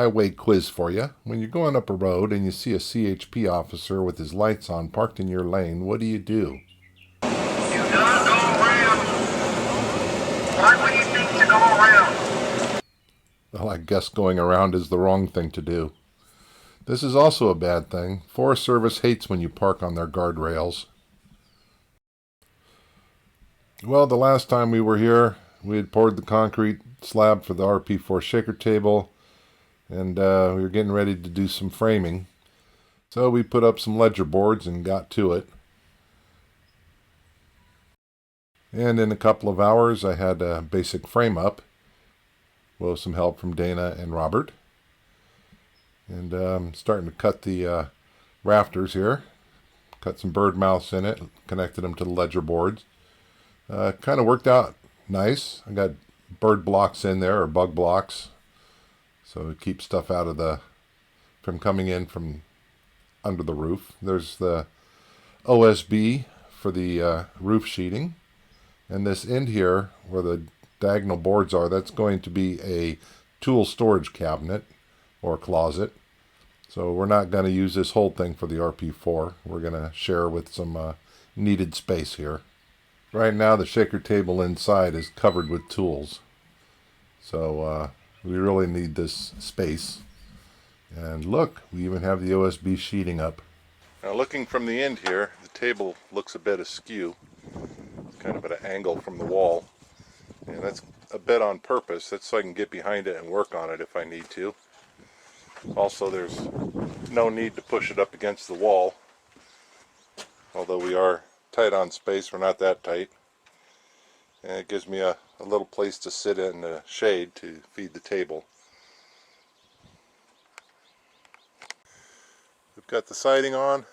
highway quiz for you. When you're going up a road and you see a CHP officer with his lights on parked in your lane, what do you do? Do not go around. Why would you think to go around? Well, I guess going around is the wrong thing to do. This is also a bad thing. Forest Service hates when you park on their guardrails. Well, the last time we were here, we had poured the concrete slab for the RP4 shaker table, and we were getting ready to do some framing. So we put up some ledger boards and got to it. And in a couple of hours, I had a basic frame up with some help from Dana and Robert. And I'm starting to cut the rafters here. Cut some bird mouths in it, connected them to the ledger boards. Kind of worked out nice. I got bird blocks in there, or bug blocks, so it keeps stuff out of from coming in from under the roof. There's the OSB for the roof sheeting, and this end here where the diagonal boards are, that's going to be a tool storage cabinet or closet. So we're not going to use this whole thing for the RP4. We're going to share with some needed space here. Right now the shaker table inside is covered with tools. So we really need this space. And look, we even have the OSB sheeting up. Now looking from the end here, the table looks a bit askew. It's kind of at an angle from the wall. And that's a bit on purpose. That's so I can get behind it and work on it if I need to. Also, there's no need to push it up against the wall. Although we are tight on space, we're not that tight. And it gives me a little place to sit in the shade to feed the table. We've got the siding on,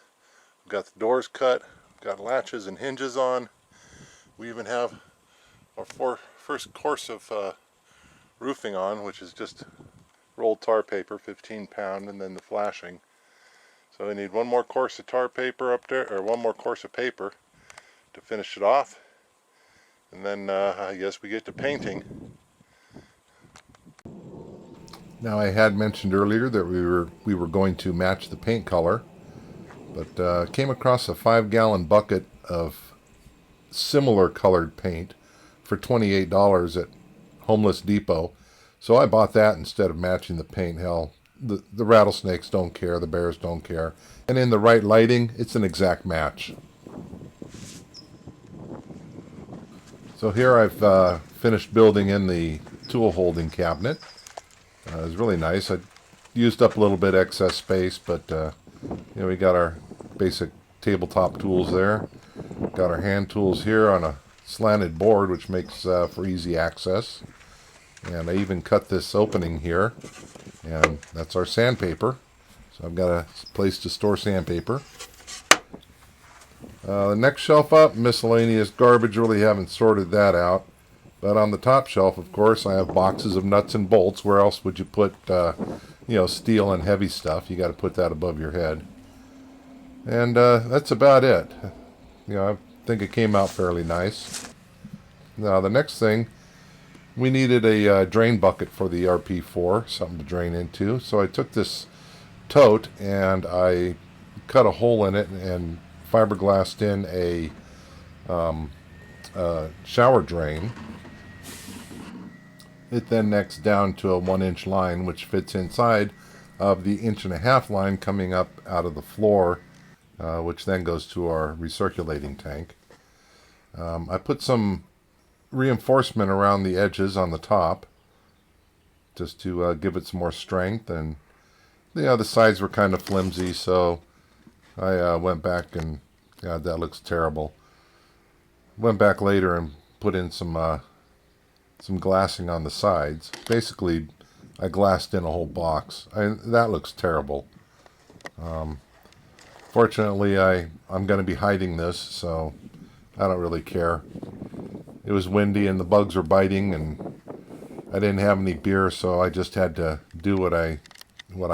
we've got the doors cut, we've got latches and hinges on. We even have our first course of roofing on, which is just rolled tar paper, 15 pound, and then the flashing. So I need one more course of tar paper up there, or one more course of paper to finish it off. And then I guess we get to painting. Now I had mentioned earlier that we were going to match the paint color, but came across a 5-gallon bucket of similar colored paint for $28 at Homeless Depot. So I bought that instead of matching the paint. Hell, the rattlesnakes don't care, the bears don't care. And in the right lighting, it's an exact match. So here I've finished building in the tool holding cabinet. It was really nice. I used up a little bit excess space, but we got our basic tabletop tools there. Got our hand tools here on a slanted board, which makes for easy access. And I even cut this opening here, and that's our sandpaper. So I've got a place to store sandpaper. The next shelf up, miscellaneous garbage. Really haven't sorted that out. But on the top shelf, of course, I have boxes of nuts and bolts. Where else would you put, steel and heavy stuff? You got to put that above your head. And that's about it. I think it came out fairly nice. Now the next thing, we needed a drain bucket for the RP4, something to drain into. So I took this tote and I cut a hole in it and fiberglassed in a shower drain. It then necks down to a 1-inch line, which fits inside of the 1.5-inch line coming up out of the floor, which then goes to our recirculating tank. I put some reinforcement around the edges on the top, just to give it some more strength. And the sides were kind of flimsy, so I went back and that looks terrible. Went back later and put in some glassing on the sides. Basically, I glassed in a whole box. That looks terrible. Fortunately, I'm going to be hiding this, so I don't really care. It was windy and the bugs were biting, and I didn't have any beer, so I just had to do what I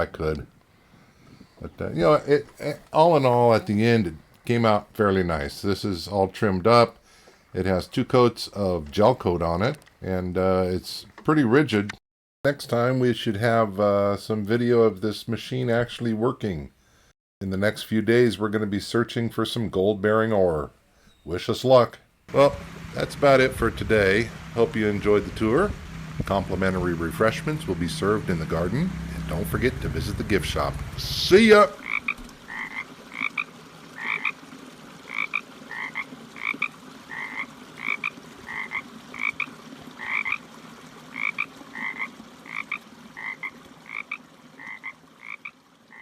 could. But all in all, at the end, it came out fairly nice. This is all trimmed up. It has 2 coats of gel coat on it, and it's pretty rigid. Next time we should have some video of this machine actually working. In the next few days we're going to be searching for some gold-bearing ore. Wish us luck. Well, that's about it for today. Hope you enjoyed the tour. Complimentary refreshments will be served in the garden. And don't forget to visit the gift shop. See ya!